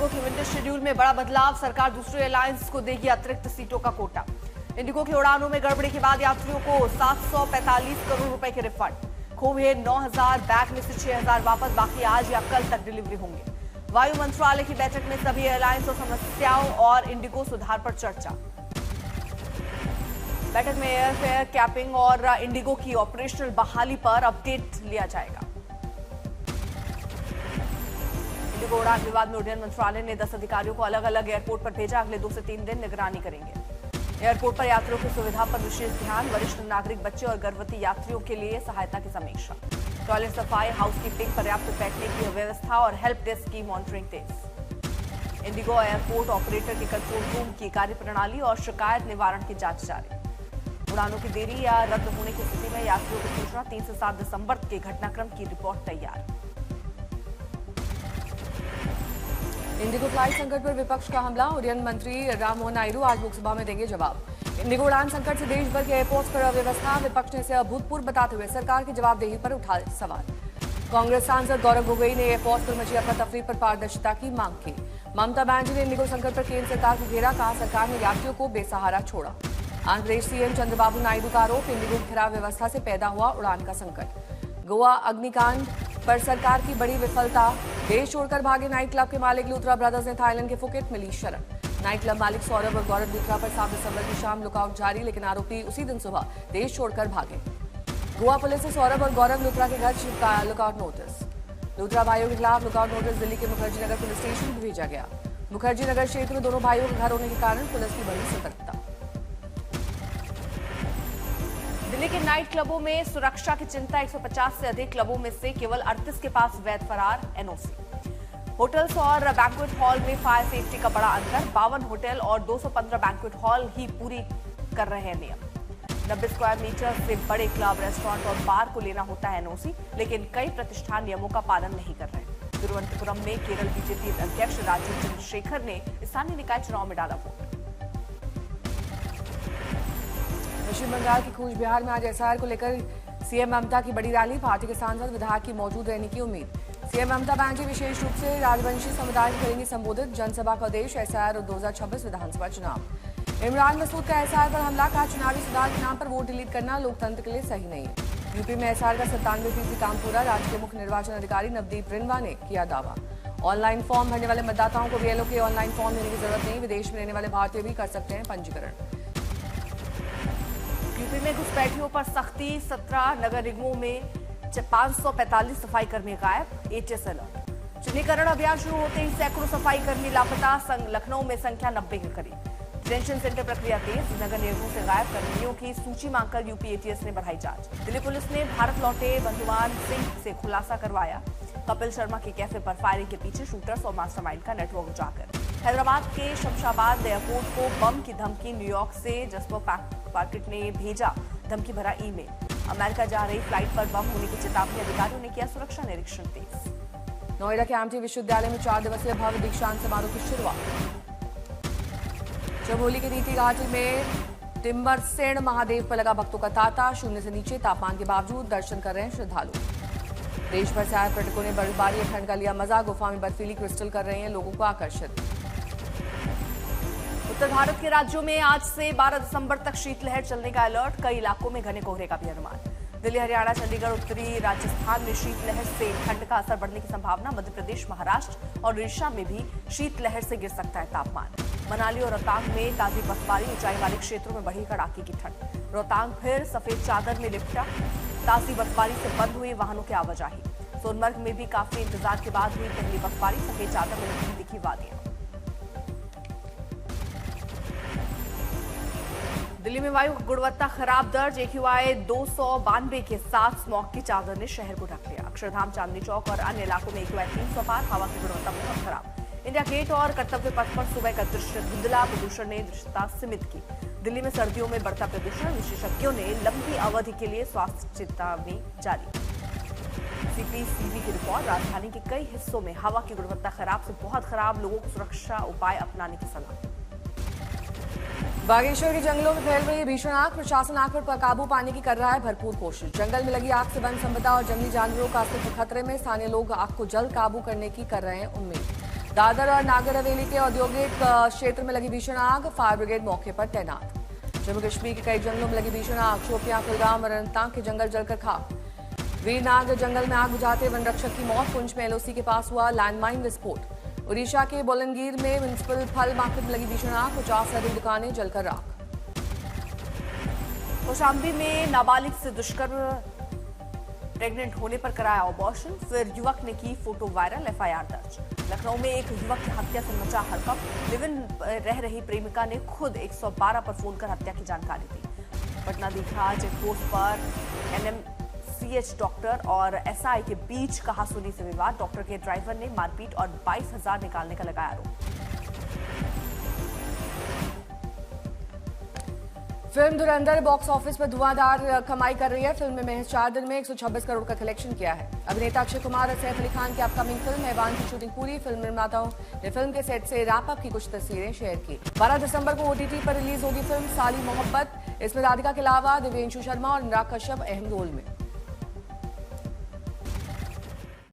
Indigo के winter schedule में बड़ा बदलाव, सरकार दूसरे एयरलाइंस को देगी अतिरिक्त सीटों का कोटा। इंडिगो की उड़ानों में गड़बड़ी के बाद यात्रियों को 745 करोड़ रुपए के रिफंड। खो हुए 9,000 बैग में से 6,000 वापस, बाकी आज या कल तक डिलीवरी होंगे। वायु मंत्रालय की बैठक में सभी एयरलाइंस और समस्याओं और इंडिगो सुधार पर चर्चा। बैठक में एयरफेयर कैपिंग और इंडिगो की ऑपरेशनल बहाली पर अपडेट लिया जाएगा। इंडिगो उड़ान विवाद में उड्डयन मंत्रालय ने 10 अधिकारियों को अलग अलग एयरपोर्ट पर भेजा। अगले 2 से 3 दिन निगरानी करेंगे। एयरपोर्ट पर यात्रियों की सुविधा पर विशेष ध्यान, वरिष्ठ नागरिक, बच्चे और गर्भवती यात्रियों के लिए सहायता की समीक्षा। टॉयलेट सफाई, हाउसकीपिंग, पर्याप्त बैठने की व्यवस्था और हेल्प डेस्क की मॉनिटरिंग तेज। इंडिगो एयरपोर्ट ऑपरेटर के कंट्रोल रूम की कार्यप्रणाली और शिकायत निवारण की जांच जारी। उड़ानों की देरी या रद्द होने की स्थिति में यात्रियों की सूचना। 3 से 7 दिसंबर के घटनाक्रम की रिपोर्ट तैयार। इंडिगो फ्लाइट संकट पर विपक्ष का हमला, उड्डयन मंत्री राममोहन नायडू आज लोकसभा में देंगे जवाब। इंडिगो उड़ान संकट से देश भर के एयरपोर्ट्स पर अव्यवस्था, विपक्ष ने इसे अभूतपूर्व बताते हुए सरकार की जवाबदेही पर उठाए सवाल। कांग्रेस सांसद गौरव गोगोई ने एयरपोर्ट पर मची अफरा-तफरी पर पारदर्शिता की मांग की। ममता बनर्जी ने इंडिगो संकट पर केंद्र सरकार को घेरा, कहा सरकार ने यात्रियों को बेसहारा छोड़ा। आंध्र प्रदेश सीएम चंद्रबाबू नायडू का आरोप, इंडिगो की खराब व्यवस्था से पैदा हुआ उड़ान का संकट। गोवा अग्निकांड पर सरकार की बड़ी विफलता, देश छोड़कर भागे नाइट क्लब के मालिक लूथरा ब्रदर्स ने थाईलैंड के फुकेट मिली शरण। नाइट क्लब मालिक सौरभ और गौरव लूथरा पर 7 दिसंबर की शाम लुकआउट जारी, लेकिन आरोपी उसी दिन सुबह देश छोड़कर भागे। गोवा पुलिस ने सौरभ और गौरव लूथरा के घर चिपकाया लुकआउट नोटिस। लूथरा भाइयों के खिलाफ लुकआउट नोटिस दिल्ली के मुखर्जी नगर पुलिस स्टेशन भी भेजा गया। मुखर्जी नगर क्षेत्र में दोनों भाइयों के घर होने के कारण पुलिस की बड़ी सतर्कता। दिल्ली के नाइट क्लबों में सुरक्षा की चिंता, 150 से अधिक क्लबों में से केवल 38 के पास वैध फरार एनओसी। होटल्स और बैंक्वेट हॉल में फायर सेफ्टी का बड़ा अंतर, 52 होटल और 215 बैंक्वेट हॉल ही पूरी कर रहे हैं नियम। 90 स्क्वायर मीटर से बड़े क्लब, रेस्टोरेंट और बार को लेना होता है एनओसी, लेकिन कई प्रतिष्ठान नियमों का पालन नहीं कर रहे। तिरुवनंतपुरम में केरल बीजेपी अध्यक्ष राजीव चंद्रशेखर ने स्थानीय निकाय चुनाव में डाला वोट। पश्चिम बंगाल की कूच बिहार में आज एसआईआर को लेकर सीएम ममता की बड़ी रैली, पार्टी के सांसद विधायक की मौजूद रहने की उम्मीद। सीएम ममता बनर्जी विशेष रूप से राजवंशी समुदाय को करेंगी संबोधित। जनसभा का उद्देश्य एसआईआर और 2026 विधानसभा चुनाव। इमरान मसूद का एसआईआर पर हमला, कहा चुनावी सुधार के नाम पर वोट डिलीट करना लोकतंत्र के लिए सही नहीं है। यूपी में एसआईआर का 97% काम पूरा, राज्य के मुख्य निर्वाचन अधिकारी नवदीप रिनवा ने किया दावा। ऑनलाइन फॉर्म भरने वाले मतदाताओं को बीएलओ के ऑनलाइन फॉर्म देने की जरूरत नहीं, विदेश में रहने वाले भारतीय भी कर सकते हैं पंजीकरण। यूपी में घुसपैठियों पर सख्ती, 17 नगर निगमों में 545 सफाई कर्मी गायब, एटीएस अलर्ट। चिन्हीकरण अभियान शुरू होते ही सैकड़ों सफाई कर्मी लापता, लखनऊ में संख्या 90 के करीब। डिटेंशन सेंटर प्रक्रिया तेज, नगर निगमों से गायब कर्मियों की सूची मांगकर यूपी एटीएस ने बढ़ाई जांच। दिल्ली पुलिस ने भारत लौटे बंधुमान सिंह से खुलासा करवाया। कपिल शर्मा के कैफे पर फायरिंग के पीछे शूटर्स और मास्टरमाइंड का नेटवर्क उजागर। हैदराबाद के शमशाबाद एयरपोर्ट को बम की धमकी, न्यूयॉर्क से जस्पर पैकेट ने भेजा धमकी भरा ईमेल। अमेरिका जा रही फ्लाइट पर बम होने की चेतावनी, अधिकारियों ने किया सुरक्षा निरीक्षण तेज। नोएडा के एमटी विश्वविद्यालय में 4 दिवसीय भव्य दीक्षांत समारोह की शुरुआत। चमोली के नीति घाटी में टिम्बरसेन महादेव पर लगा भक्तों का तांता, 0 से नीचे तापमान के बावजूद दर्शन कर रहे हैं श्रद्धालु। देश भर से आए पर्यटकों ने बर्फबारी और ठंड का लिया मजा, गुफा में बर्फीली क्रिस्टल कर रहे हैं लोगों को आकर्षित। उत्तर भारत के राज्यों में आज से 12 दिसंबर तक शीतलहर चलने का अलर्ट, कई इलाकों में घने कोहरे का भी अनुमान। दिल्ली, हरियाणा, चंडीगढ़, उत्तरी राजस्थान में शीतलहर से ठंड का असर बढ़ने की संभावना। मध्य प्रदेश, महाराष्ट्र और उड़ीसा में भी शीतलहर से गिर सकता है तापमान। मनाली और रोहतांग में ताजी बर्फबारी, ऊंचाई वाले क्षेत्रों में बढ़ी कड़ाके की ठंड। रोहतांग फिर सफेद चादर में लिपटा, ताजी बर्फबारी से बंद हुई वाहनों की आवाजाही। सोनमर्ग में भी काफी इंतजार के बाद हुई पहली बर्फबारी, सफेद चादर में लिपटी दिखी वादियां। दिल्ली में वायु गुणवत्ता खराब दर्ज, AQI 292 के साथ स्मॉग की चादर ने शहर को ढक लिया। अक्षरधाम, चांदनी चौक और अन्य इलाकों में AQI 300 पार, हवा की गुणवत्ता बहुत खराब। इंडिया गेट और कर्तव्य पथ पर सुबह का दृश्य धुंधला, प्रदूषण ने दृश्यता सीमित की। दिल्ली में सर्दियों में बढ़ता प्रदूषण, विशेषज्ञों ने लंबी अवधि के लिए स्वास्थ्य चेतावनी जारी। CPCB की रिपोर्ट, राजधानी के कई हिस्सों में हवा की गुणवत्ता खराब से बहुत खराब, लोगों को सुरक्षा उपाय अपनाने की सलाह। बागेश्वर के जंगलों में फैल रही भीषण आग, प्रशासन आग पर काबू पाने की कर रहा है भरपूर कोशिश। जंगल में लगी आग से वन संपदा और जंगली जानवरों का अस्तित्व खतरे में, स्थानीय लोग आग को जल्द काबू करने की कर रहे हैं उम्मीद। दादर और नागर हवेली के औद्योगिक क्षेत्र में लगी भीषण आग, फायर ब्रिगेड मौके पर तैनात। जम्मू कश्मीर के कई जंगलों में लगी भीषण आग, शोपियां, कुलगाम और अनंतनाग के जंगल जलकर खाक। वीरनाग जंगल में आग बुझाते वन रक्षक की मौत, पुंछ में एलओसी के पास हुआ लैंडमाइन विस्फोट। उड़ीसा के बोलंगीर में म्युनिसिपल फल मार्केट में लगी भीषण आग, 50 से अधिक दुकानें जलकर राख। कौशाम्बी में नाबालिग से दुष्कर्म, प्रेग्नेंट होने पर कराया अबॉर्शन, फिर युवक ने की फोटो वायरल, एफआईआर दर्ज। लखनऊ में एक युवक की हत्या से मचा हड़कंप, लिव इन रह रही प्रेमिका ने खुद 112 पर फोन कर हत्या की जानकारी दी। पटना दीघा चेक पोस्ट पर एनएमसीएच डॉक्टर और एसआई के बीच कहासुनी से विवाद, डॉक्टर के ड्राइवर ने मारपीट और 22,000 निकालने का लगाया आरोप। फिल्म धुरंधर बॉक्स ऑफिस पर धुआंधार कमाई कर रही है। फिल्म ने महज 4 दिन में 126 करोड़ का कलेक्शन किया है। अभिनेता अक्षय कुमार और सैफ अली खान की अपकमिंग फिल्म हैवान की शूटिंग पूरी। फिल्म निर्माताओं ने फिल्म के सेट से रैप अप की कुछ तस्वीरें शेयर की। 12 दिसंबर को ओटीटी पर रिलीज होगी फिल्म साली मोहब्बत। इसमें राधिका के अलावा दिव्यांशु शर्मा और अनुराग कश्यप अहम रोल में।